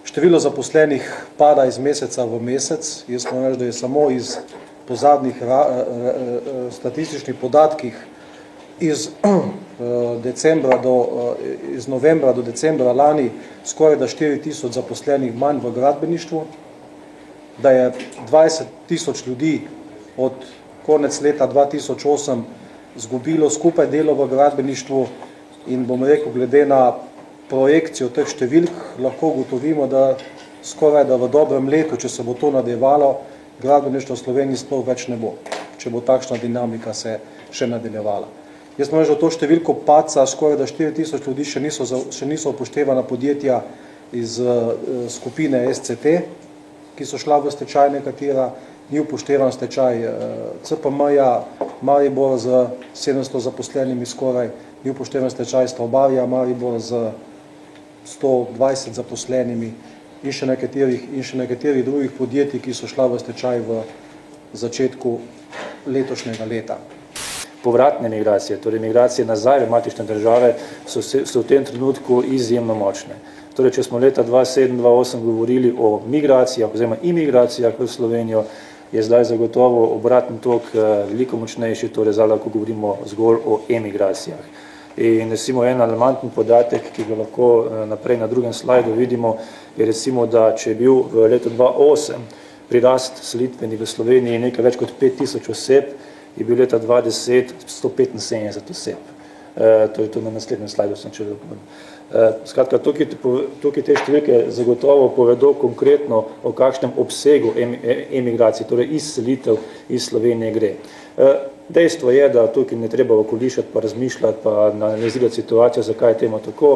Število zaposlenih pada iz meseca v mesec. Jaz moram reči, da je samo po zadnjih statističnih podatkih iz novembra do decembra lani skoraj da 4.000 zaposlenih manj v gradbeništvu, da je 20.000 ljudi od konec leta 2008 zgubilo skupaj delo v gradbeništvu in bom rekel, glede na projekcijo teh številk, lahko ugotovimo, da skoraj da v dobrem letu, če se bo to nadaljevalo, gradbeništvo v Sloveniji sploh več ne bo, če bo takšna dinamika se še nadaljevala. Jaz moram reči, da to številko padca skoraj da 4.000 ljudi še niso upoštevana podjetja iz skupine SCT, ki so šla v stečaj, nekatera, ni upoštevan stečaj CPM-ja, Maribor z 700 zaposlenimi skoraj, ni upoštevan stečaj Stavbarja, Maribor z 120 zaposlenimi in še nekaterih drugih podjetij, ki so šla v stečaj v začetku letošnjega leta. Povratne migracije, torej migracije nazaj v matične države, so v tem trenutku izjemno močne. Torej, če smo leta 2007-2008 govorili o migracijah oziroma imigracijah v Slovenijo, je zdaj zagotovo obratni tok veliko močnejši, torej zdaj lahko govorimo zgolj o emigracijah. In recimo en alarmanten podatek, ki ga lahko naprej na drugem slajdu vidimo, je recimo, da če je bil v letu 2008 prirast selitveni v Sloveniji nekaj več kot 5.000 oseb, je bil leta 2010 175 oseb. To je to na naslednjem slajdu, sem če dopomenem. Skratka, tukaj te številke zagotovo povedo konkretno o kakšnem obsegu emigracij, torej izselitev iz Slovenije gre. Dejstvo je, da tukaj ne treba okolišati pa razmišljati pa analizirati situacijo, zakaj je temu tako.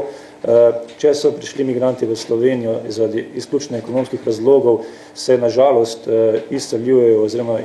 Če so prišli migranti v Slovenijo zaradi izključno ekonomskih razlogov, se nažalost izseljujejo oziroma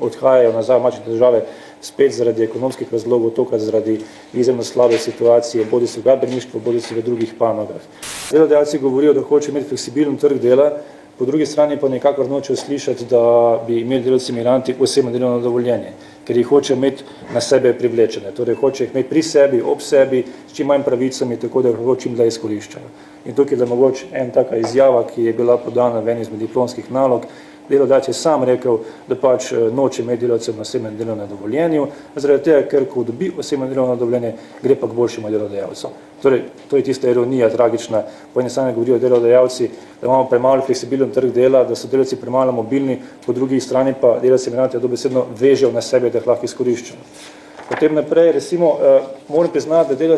odhajajo nazaj v matične države spet zaradi ekonomskih razlogov, tokrat zaradi izjemno slabe situacije, bodi se v gradbeništvu, bodi se v drugih panogah. Delodajalci govorijo, da hoče imeti fleksibilen trg dela, po drugi strani pa nekako nočejo slišati, da bi imeli delavci migranti osebno delovno dovoljenje, ker jih hoče imeti na sebe privlečene, torej hoče jih imeti pri sebi, ob sebi, s čim manj pravicami, tako da jih lahko čim dlje izkoriščajo. In tukaj je mogoče en taka izjava, ki je bila podana v eni izmed diplomskih nalog. Delodajalec je sam rekel, da pač noče imeti delavcev na osebnem delovnem dovoljenju, zaradi tega, ker ko dobi osebno delovno dovoljenje, gre pa k boljšemu delodajalcu. Torej, to je tista ironija tragična. Po eni strani govorijo delodajalci, da imamo premalo fleksibilen trg dela, da so delavci premalo mobilni, po drugi strani pa delavci migranti dobesedno vežejo na sebe, da jih lahko izkoriščajo. Potem naprej, recimo, moram priznati, da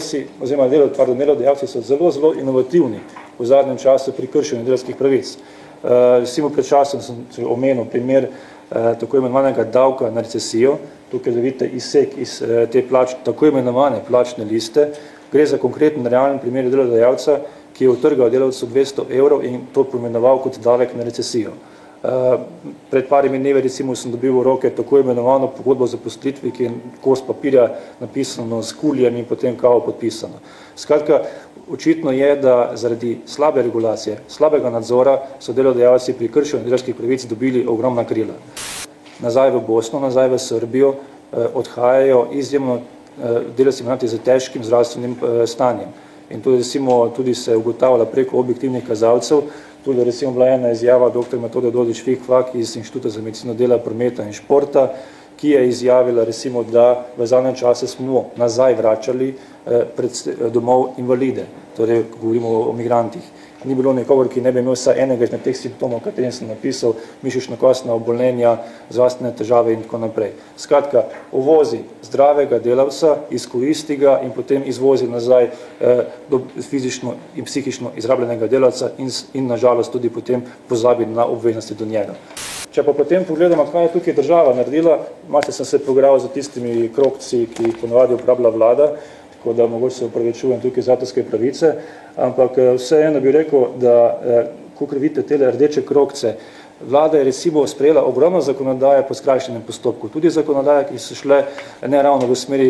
delodajalci so zelo inovativni v zadnjem času pri kršenju delavskih pravic. Recimo pred časom sem omenil primer tako imenovanega davka na recesijo. Tukaj vidite izsek iz te tako imenovane plačne liste. Gre za konkreten realen primer delodajalca, ki je utrgal delavcu 200 evrov in to pomenoval kot davek na recesijo. Pred parimi dnevi recimo sem dobil v roke tako imenovano pogodbo za zaposlitvi, ki je kos papirja napisano s kulijem in potem kao podpisano. Skratka, očitno je, da zaradi slabe regulacije, slabega nadzora so delodajalci pri kršenju delavskih pravic dobili ogromna krila. Nazaj v Bosno, nazaj v Srbijo odhajajo izjemno delavci migranti z težkim zdravstvenim stanjem. In tudi se ugotavlja preko objektivnih kazalcev. Tudi recimo bila ena izjava dr. Metode Dodič-Fikfak iz Inštituta za medicino dela, prometa in športa, ki je izjavila recimo, da v zadnjem času smo nazaj vračali domov invalide, torej govorimo o migrantih. Ni bilo nikogar, ki ne bi imel vsaj enega izmed teh simptomov, o katerem sem napisal, mišično-kostna obolenja, zdravstvene težave in tako naprej. Skratka, uvozi zdravega delavca, izkoristi ga in potem izvozi nazaj do fizično in psihično izrabljenega delavca in nažalost tudi potem pozabi na obveznosti do njega. Če pa potem pogledamo, kaj je tukaj država naredila, malce sem se pogledal za tistimi krogci, ki jih ponavadi uporablja vlada, tako da mogoče se upravičujem tukaj za avtorske pravice, ampak vseeno bi rekel, da kakor vidite tele rdeče krogce, vlada je recimo sprejela ogromno zakonodaje po skrajšanem postopku, tudi zakonodaje, ki so šle ne ravno v smeri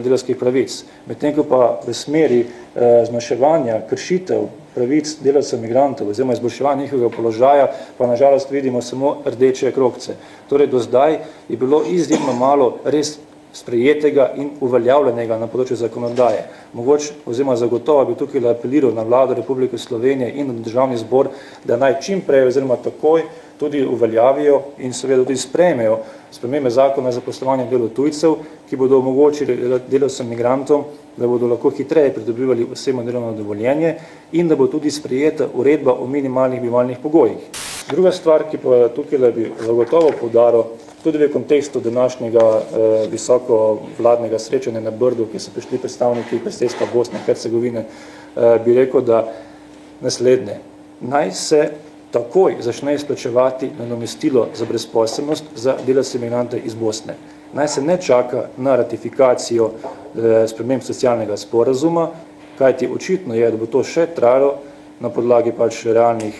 delavskih pravic, medtem ko pa v smeri zmanjševanja kršitev pravic delavcev migrantov oziroma izboljševanja njihovega položaja, pa nažalost vidimo samo rdeče krogce. Torej do zdaj je bilo izjemno malo res sprejetega in uveljavljenega na področju zakonodaje. Mogoče oziroma zagotovo bi tukaj apeliral na Vlado Republike Slovenije in na Državni zbor, da naj čim prej oziroma takoj tudi uveljavijo in seveda tudi sprejmejo spremembe zakona za zaposlovanje in delo tujcev, ki bodo omogočili delavcem migrantom, da bodo lahko hitreje pridobivali osebno delovno dovoljenje in da bo tudi sprejeta uredba o minimalnih bivalnih pogojih. Druga stvar, ki pa tukaj bi zagotovo poudaril, tudi v kontekstu današnjega visoko vladnega srečanja na Brdu, ki so prišli predstavniki predsedstva Bosne in Hercegovine, bi rekel, da naslednje. Naj se takoj začne izplačevati nadomestilo za brezposelnost za delavce migrante iz Bosne. Naj se ne čaka na ratifikacijo sprememb socialnega sporazuma, kajti očitno je, da bo to še trajalo na podlagi pač realnih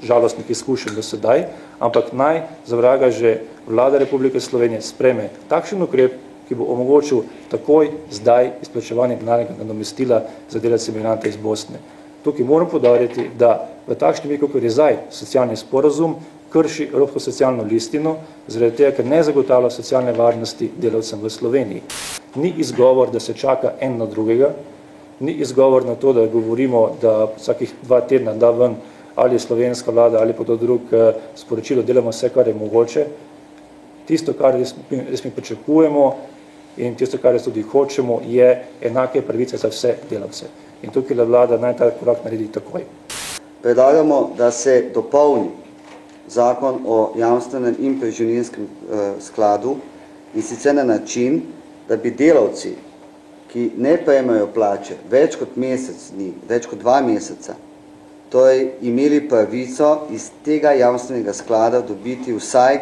žalostnih izkušenj do sedaj, ampak naj za vraga že Vlada Republike Slovenije spreme takšen ukrep, ki bo omogočil takoj zdaj izplačevanje denarnega nadomestila za delavce migrante iz Bosne. Tukaj moram poudariti, da v takšnem vidiku, kot je zdaj socialni sporazum, krši Evropsko socialno listino, zaradi tega, ker ne zagotavlja socialne varnosti delavcem v Sloveniji. Ni izgovor, da se čaka en na drugega, ni izgovor na to, da govorimo, da vsakih 2 tedna da ven ali slovenska vlada ali pa to drug sporočilo, delamo vse, kar je mogoče. Tisto, kar res mi pričakujemo in tisto, kar res tudi hočemo, je enake pravice za vse delavce. In tukaj vlada naj ta korak naredi takoj. Predlagamo, da se dopolni zakon o jamstvenem in preživninskem skladu in sicer na način, da bi delavci, ki ne prejmejo plače več kot mesec dni, več kot 2 meseca, torej imeli pravico iz tega jamstvenega sklada dobiti vsaj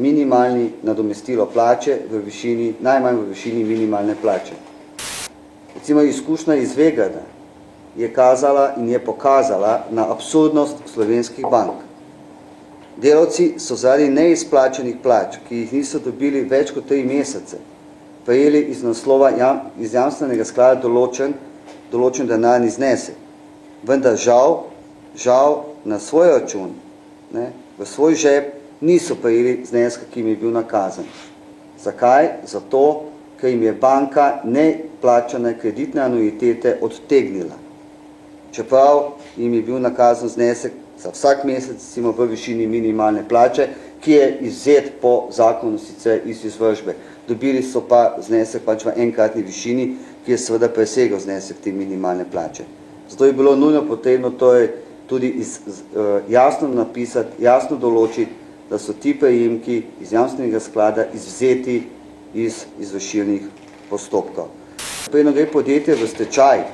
minimalni nadomestilo plače v višini, najmanj v višini minimalne plače. Recimo izkušnja iz Vegrada je kazala in je pokazala na absurdnost slovenskih bank. Delavci so zaradi neizplačenih plač, ki jih niso dobili več kot 3 mesece, prejeli iz naslova iz jamstvenega sklada določen denarni znesek. Vendar žal na svoj račun, v svoj žep, niso prejeli zneska, ki jim je bil nakazan. Zakaj? Zato, ker jim je banka neplačane kreditne anuitete odtegnila. Čeprav jim je bil nakazan znesek za vsak mesec, recimo v višini minimalne plače, ki je izvzet po zakonu sicer iz izvršbe. Dobili so pa znesek pač v enkratni višini, ki je seveda presegal znesek te minimalne plače. Zato je bilo nujno potrebno tudi jasno napisati, jasno določiti, da so ti prejemki iz jamstvenega sklada izvzeti iz izvršilnih postopkov. Preden gre podjetje v stečaj,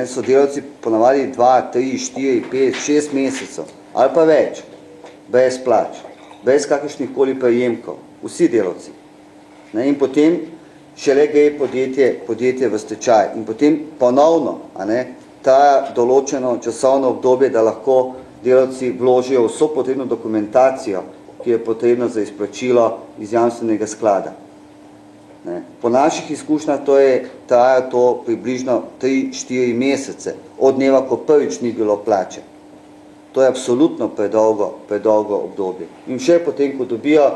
so delavci ponavadi 2, 3, 4, 5, 6 mesecev ali pa več, brez plač, brez kakršnih koli prejemkov, vsi delavci. In potem šele gre podjetje v stečaj in potem ponovno traja določeno časovno obdobje, da lahko delavci vložijo vso potrebno dokumentacijo, ki je potrebna za izplačilo iz jamstvenega sklada. Po naših izkušnjah traja to približno 3-4 mesece, od dneva, ko prvič ni bilo plače. To je absolutno predolgo obdobje. In še potem, ko dobijo,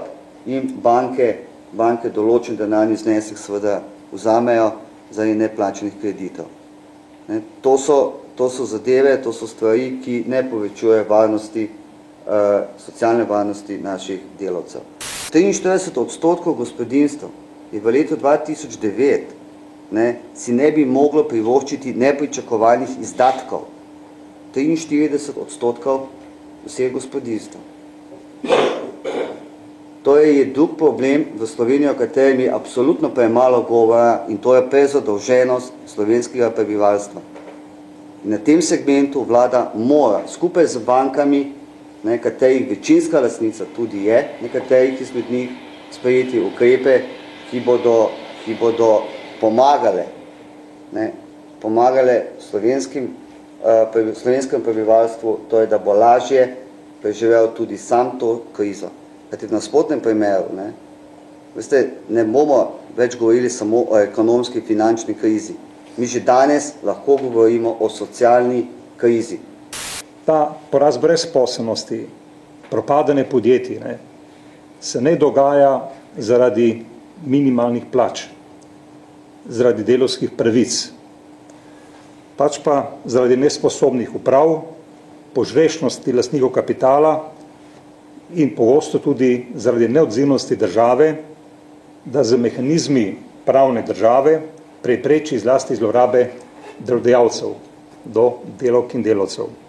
jim banke določen denarni znesek seveda vzamejo zaradi neplačenih kreditov. To so zadeve, to so stvari, ki ne povečujejo varnosti, socialne varnosti naših delavcev. 43% gospodinjstev je v letu 2009 si ne bi moglo privoščiti nepričakovanih izdatkov. 43% vseh gospodinjstev. To je drug problem v Sloveniji, o katerem je absolutno premalo govora, in to je prezadolženost slovenskega prebivalstva. In na tem segmentu vlada mora skupaj z bankami, katerih večinska lastnica tudi je, nekaterih izmed njih, sprejeti ukrepe, ki bodo pomagale slovenskem prebivalstvu, torej da bo lažje preživel tudi sam to krizo. Kajti v nasprotnem primeru, ne bomo več govorili samo o ekonomski finančni krizi. Mi že danes lahko govorimo o socialni krizi. Ta porast brezposelnosti, propadanje podjetij, se ne dogaja zaradi minimalnih plač, zaradi delavskih pravic, pač pa zaradi nesposobnih uprav, požrešnosti lastnikov kapitala in pogosto tudi zaradi neodzivnosti države, da z mehanizmi pravne države prepreči zlasti zlorabe delodajalcev do delavk in delavcev.